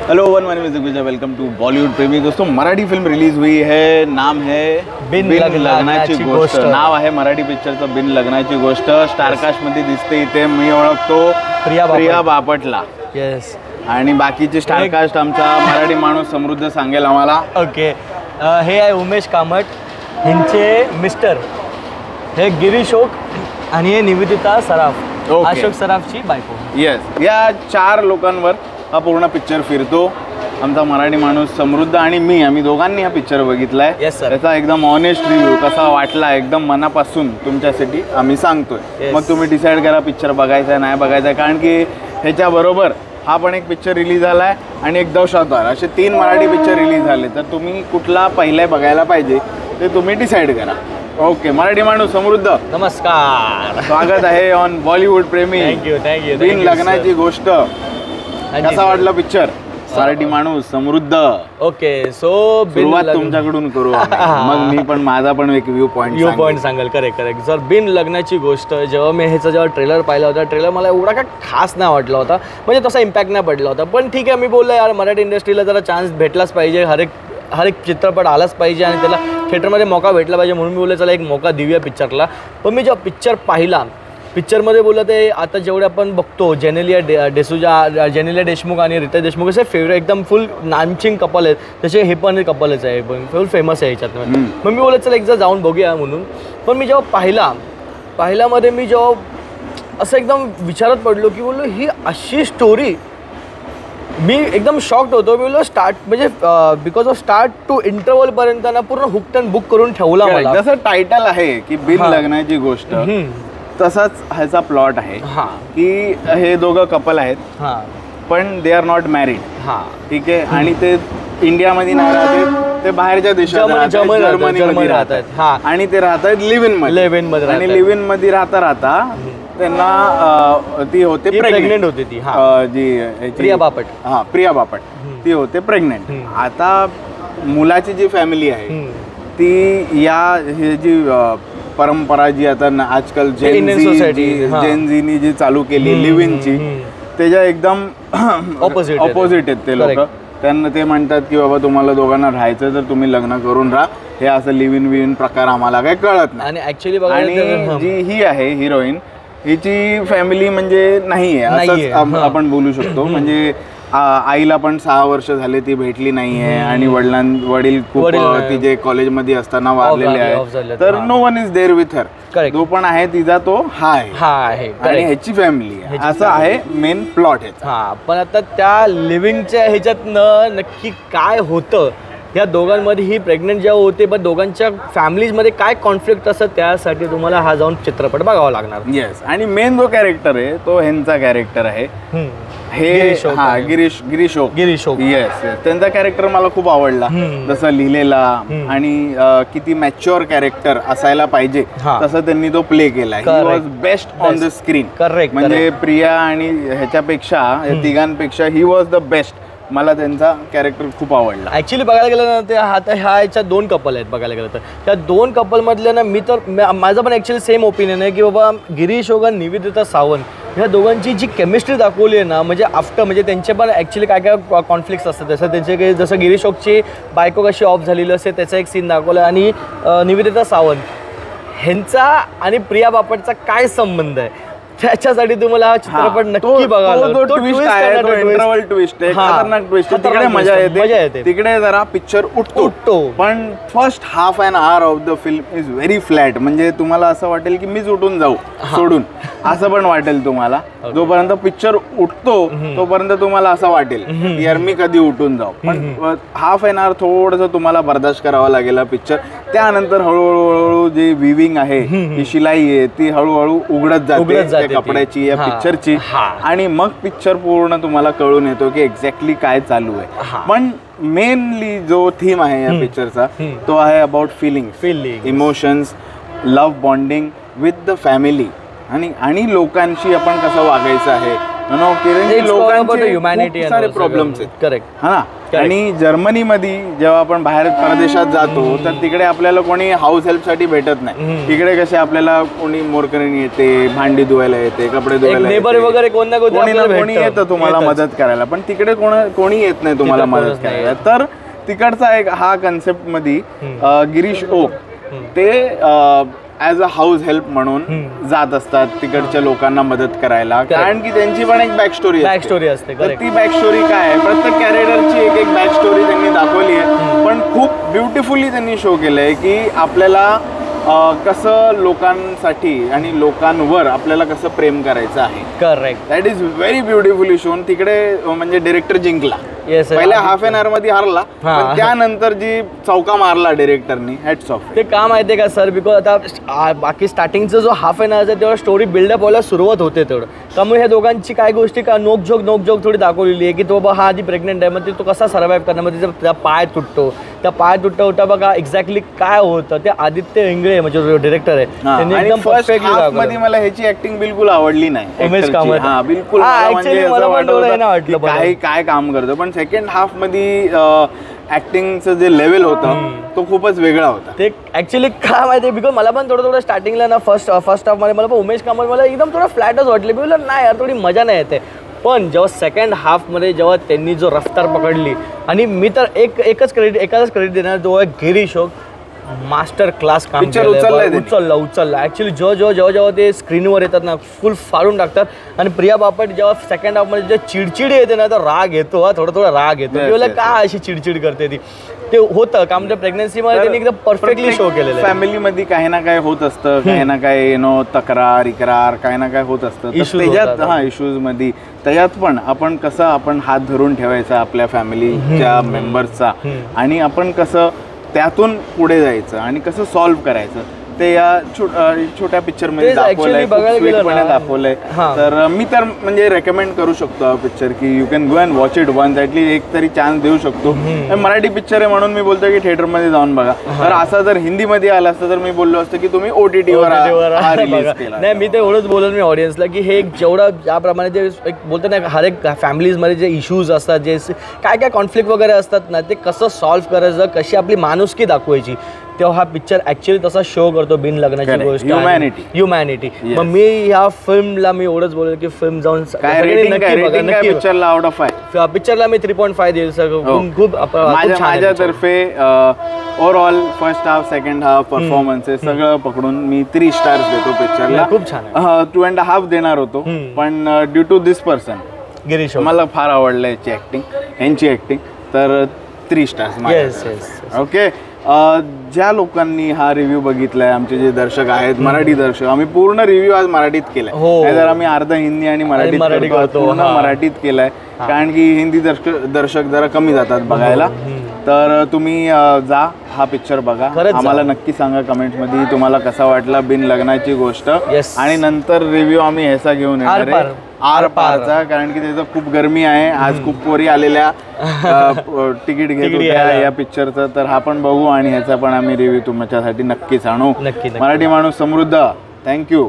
Hello one my name is Digvijay, welcome to Bollywood Premi. दोस्तों, Marathi film release हुई है, नाम है बिन लग्नाची गोष्ट। नाव आहे मराठी पिक्चरचं बिन लग्नाची गोष्ट। स्टारकास्ट मध्ये दिसते इथे मी ओळखतो प्रिया बापटला। येस, आणि बाकीचे स्टारकास्ट आमचा मराठी माणूस समृद्ध सांगेल आम्हाला। ओके, हे आहे उमेश कामत, ह्यांचे मिस्टर हे गिरीश ओक आणि हे निवेदिता सराफ, अशोक सराफची बायको। येस, या 4 लोकांवर हा पूर्ण पिक्चर फिरतो। आमचा मराठी माणूस समृद्ध आणि मी, आम्ही दोघांनी हा पिक्चर बघितलाय। त्याचा एकदम ऑनेस्ट रिव्ह्यू कसा वाटला एकदम मनापासून तुमच्यासाठी आम्ही सांगतोय। मग तुम्ही डिसाईड करा पिक्चर बघायचा नाही बघायचा, कारण की ह्याच्याबरोबर हा पण एक पिक्चर रिलीज झाला आहे आणि एक दहशतवार, असे 3 मराठी पिक्चर रिलीज झाले। तर तुम्ही कुठला पहिला बघायला पाहिजे ते तुम्ही डिसाईड करा। ओके, मराठी माणूस समृद्ध नमस्कार, स्वागत आहे ऑन बॉलिवूड प्रेमी। थँक्यू। बिन लग्नाची गोष्ट कसा वाटला पिक्चर मराठी माणूस समृद्ध? ओके, सो सुरुवात तुमच्याकडून करू मग मी पण माझा पण एक व्ह्यू पॉइंट सांगेल। करेक्ट सर, बिन लग्नाची गोष्ट जेव्हा मी ह्याचा जेव्हा ट्रेलर पाहिला होता, ट्रेलर मला एवढा काय खास नाही वाटला होता, म्हणजे तसा इम्पॅक्ट नाही पडला होता। पण ठीक आहे, मी बोललो यार मराठी इंडस्ट्रीला जरा चान्स भेटलाच पाहिजे, हर एक चित्रपट आलाच पाहिजे आणि त्याला थिएटरमध्ये मौका भेटला पाहिजे, म्हणून मी बोललो चला एक मौका देऊया पिक्चरला। पण मी जेव्हा पिक्चर पाहिला, पिक्चरमध्ये बोललं ते आता जेवढे आपण बघतो जेनेलिया देशमुख आणि रितेश देशमुख असे फेवरेट एकदम फुल नामचिंग कपल आहेत, तसे हे पण कपलच आहे, पण फुल फेमस आहे ह्याच्यात। मग मी बोलत चला एकदा जाऊन बघूया म्हणून। पण मी जेव्हा पाहिल्यामध्ये मी जेव्हा असं एकदम विचारत पडलो की बोललो ही अशी स्टोरी, मी एकदम शॉक्ड होतो। मी बोललो स्टार्ट म्हणजे बिकॉज ऑफ स्टार्ट टू इंटरव्हलपर्यंत ना पूर्ण हुक अँड बुक करून ठेवला मला। जसं टायटल आहे की बिन लग्नाची गोष्ट, तसाच ह्याचा प्लॉट आहे की हे दोघं कपल आहेत पण दे आर नॉट मॅरिड, ठीक आहे, आणि ते इंडियामध्ये नाही राहते, ते बाहेरच्या देशात जर्मनीमध्ये राहतात आणि ते राहतात लिव्ह इन मध्ये। आणि लिव्ह इन मध्ये राहता त्यांना ती होते प्रेग्नेंट होते, ती जी प्रिया बापट ती होते प्रेग्नेंट। आता मुलाची जी फॅमिली आहे ती या हे जी परंपरा जी आता आजकाल जेनझीनी जी चालू केली लिव्ह इनची, त्याच्या एकदम ऑपोजिट आहेत ते लोक। त्यांना ते म्हणतात की बाबा तुम्हाला दोघांना राहायचं तर तुम्ही लग्न करून राहा, हे असं लिव्ह इन प्रकार आम्हाला काही कळत नाही। आणि ऍक्च्युली आणि जी ही आहे हिरोईन, हिची फॅमिली म्हणजे नाही आहे असंच आपण बोलू शकतो। म्हणजे आईला पण 6 वर्ष झाले ती भेटली नाहीये आणि वडील खूप तिचे कॉलेजमध्ये असताना वारलेले आहे, तर no one is there with her. जो पण आहे तिचा तो हा आहे आणि ह्याची फॅमिली आहे, असं आहे मेन प्लॉट ह्याचा। पण आता त्या लिव्हिंगच्या ह्याच्यातनं नक्की काय होतं, या दोघांमध्ये ही प्रेग्नेंट जेव्हा होते पण दोघांच्या फॅमिलीजमध्ये काय कॉन्फ्लिक्ट असतं, त्यासाठी तुम्हाला हा जाऊन चित्रपट बघावा लागणार। येस, आणि मेन जो कॅरेक्टर आहे तो ह्यांचा कॅरेक्टर आहे, हे गिरीश ओक। येस, त्यांचा कॅरेक्टर मला खूप आवडला, जसं लिहिलेला आणि किती मॅच्युअर कॅरेक्टर असायला पाहिजे तसं त्यांनी तो प्ले केला। He was best on the screen. Correct, म्हणजे प्रिया आणि ह्याच्यापेक्षा तिघांपेक्षा ही वॉज द बेस्ट। मला त्यांचा कॅरेक्टर खूप आवडला। ॲक्च्युली बघायला गेलं ना, ते आता ह्याच्या 2 कपल आहेत बघायला गेलं तर, त्या 2 कपलमधल्या ना मी तर माझं पण ॲक्च्युली सेम ओपिनियन आहे की बाबा गिरीश ओक आणि निवेदिता सावंत ह्या दोघांची जी केमिस्ट्री दाखवली आहे ना, म्हणजे आफ्टर म्हणजे त्यांचे पण ॲक्च्युली काय कॉन्फ्लिक्ट्स असतात, जसं त्यांचे काही जसं गिरीश ओकची बायको कशी ऑफ झालेली असते त्याचा एक सीन दाखवला, आणि निवेदिता सावंत ह्यांचा आणि प्रिया बापटचा काय संबंध आहे त्याच्यासाठी तुम्हाला हा चित्रपट नक्की बघावा। तिकडे मजा येते, तिकडे जरा पिक्चर उठतो, पण first half an hour of the film is very flat. म्हणजे तुम्हाला असं वाटेल की मीच उठून जाऊ सोडून, असं पण वाटेल तुम्हाला। जोपर्यंत पिक्चर उठतो तोपर्यंत तुम्हाला असं वाटेल यार मी कधी उठून जाऊ, पण हाफ एन आवर थोडंसं तुम्हाला बर्दाश्त करावा लागेल पिक्चर। त्यानंतर हळूहळू जी विविंग आहे, ही शिलाई आहे, ती हळूहळू उघडत जाते कपड्याची या पिक्चरची, आणि मग पिक्चर पूर्ण तुम्हाला कळून येतो की एक्झॅक्टली काय चालू आहे। पण मेनली जो थीम आहे या पिक्चरचा तो आहे about feeling, emotions, love bonding with the family, आणि लोकांशी आपण कसं वागायचं आहे, लोकांचे खूप सारे प्रॉब्लेम्स आहेत. करेक्ट. हा ना. आणि जर्मनीमध्ये जेव्हा आपण बाहेर परदेशात जातो तर तिकडे आपल्याला कोणी हाऊस हेल्पसाठी भेटत नाही. तिकडे कसे आपल्याला कोणी मोरकरीण येते, भांडी धुवायला येते, कपडे धुवायला नेबर वगैरे कोणी ना कोणी येतं तुम्हाला मदत करायला, पण तिकडे कोणी येत नाही तुम्हाला मदत करायला. तर तिकडचा एक हा कन्सेप्ट मध्ये गिरीश ओक ते ॲज अ हाऊस हेल्प म्हणून जात असतात तिकडच्या लोकांना मदत करायला, कारण की त्यांची पण एक बॅक स्टोरी असते. तर ती बॅक स्टोरी काय आहे, प्रत्येक कॅरेक्टरची एक एक बॅक स्टोरी त्यांनी दाखवली आहे, पण खूप ब्युटिफुली त्यांनी शो केलंय की आपल्याला कसं लोकांसाठी आणि लोकांवर आपल्याला कसं प्रेम करायचं आहे. Correct. That is very beautifully shown. तिकडे म्हणजे डिरेक्टर जिंकला, पहिल्या हाफ एन आवर मध्ये हारला, पण त्यानंतर जी चौका मारला डिरेक्टरनी, हॅट्स ऑफ. ते का माहितीये का सर, बिकॉज आता बाकी स्टार्टिंगचा जो हाफ एन आवर तेवढा स्टोरी बिल्डअप व्हायला सुरुवात होते तेवढं, त्यामुळे ह्या दोघांची काय गोष्टी का नोकझोक थोडी दाखवलेली आहे की तो बाबा हा आधी प्रेग्नेंट आहे, मग तो कसा सर्व्हाइव्ह करणार, मग त्याचा पाय तुटतो, त्या पाय तुटता बघा एक्झॅक्टली काय होतं ते आदित्य इंगळे म्हणजे डिरेक्टर आहे त्यांनी एकदम परफेक्टली दाखवलं. मध्ये मला ह्याची ऍक्टिंग बिलकुल आवडली नाही. उमेश कामत. हा बिलकुल काय काम करतो, पण सेकंड हाफ मध्ये ऍक्टिंगचं जे लेवल होतं तो खूपच वेगळा होता. ते ऍक्च्युली काय माहिती, बिकॉज मला पण थोडं स्टार्टिंगला ना फर्स्ट हाफ मध्ये मला पण उमेश कामत मला एकदम थोडं फ्लॅटच वाटले. मी बोललो नाही यार थोडी मजा नाही येते, पण जेव्हा सेकंड हाफमध्ये जेव्हा त्यांनी जो रफ्तार पकडली, आणि मी तर एकाच क्रेडिट देणार, जो आहे गिरीश ओक, मास्टर क्लास काम उचलला ॲक्च्युली. जेव्हा ते स्क्रीनवर येतात ना फुल फाडून टाकतात. आणि प्रिया बापट जेव्हा सेकंड हाफमध्ये जे चिडचिड येते ना तर राग येतो, थोडा राग येतो. का अशी चिडचिड करते ती, ते होतं का म्हणजे प्रेग्नन्सीमध्ये त्यांनी एकदम परफेक्टली शो केलेलं. फॅमिलीमध्ये काही ना काही होत असतं, काही ना काही तक्रार इक्रार काही ना काय होत असतं त्याच्यात. हा इश्यूज मध्ये त्याच्यात पण आपण कसं आपण हात धरून ठेवायचा आपल्या फॅमिलीच्या मेंबर्सचा, आणि आपण कसं त्यातून पुढे जायचं आणि कसं सॉल्व्ह करायचं ते या छोट्या पिक्चर मध्ये दाखवलंय. तर मी तर म्हणजे रेकमेंड करू शकतो हा पिक्चर की you can go and watch it once, at least एक तरी चान्स देऊ शकतो. मराठी पिक्चर आहे म्हणून मी बोलतो की थिएटर मध्ये जाऊन बघा. तर असा जर हिंदीमध्ये आला असतं तर मी बोललो असतं की तुम्ही OTT वर रिलीज केला. नाही मी ते एवढंच बोललो मी ऑडियन्सला की हे जेवढं ज्याप्रमाणे जे एक बोलतो ना हर एक फॅमिलीजमध्ये जे इश्यूज असतात, जे काय कॉन्फ्लिक्ट वगैरे असतात ना, ते कसं सॉल्व्ह करायचं, कशी आपली माणुसकी दाखवायची, तेव्हा हा पिक्चर ऍक्च्युअली तसा शो करतो. बिन लग्नाची गोष्ट, ह्युमॅनिटी. मग मी ह्या फिल्मला मी एवढंच बोललो की फिल्म जाऊन पिक्चरला आउट ऑफ 5 पिक्चरला मी 3.5 देईल सर. खूप माझ्यातर्फे overall first half second half performances सगळं पकडून मी 3 स्टार्स देतो पिक्चरला. खूप छान. 2.5 देणार होतो, पण due to this person Girish मला फार आवडलं यांची ऍक्टिंग, तर 3 स्टार्स. ओके. ज्या लोकांनी हा रिव्ह्यू बघितलाय, आमचे जे दर्शक आहेत मराठी दर्शक, आम्ही पूर्ण रिव्ह्यू आज मराठीत केलाय. जर आम्ही अर्धा हिंदी आणि मराठीत पूर्ण मराठीत केलाय, कारण की हिंदी दर्शक जरा कमी जातात बघायला. तर तुम्ही जा हा पिक्चर बघा, आम्हाला नक्की सांगा कमेंट्समध्ये तुम्हाला कसा वाटला बिन लग्नाची गोष्ट. आणि नंतर रिव्ह्यू आम्ही ह्याचा घेऊन येणार आर पारचा, कारण की त्याचं खूप गरमी आहे. आज खूप पोरी आलेल्या तिकीट घेत होत्या या पिक्चरचं, तर हा पण बघू आणि ह्याचा पण आम्ही रिव्ह्यू तुमच्यासाठी नक्कीच आणू. मराठी माणूस समृद्ध. थँक्यू.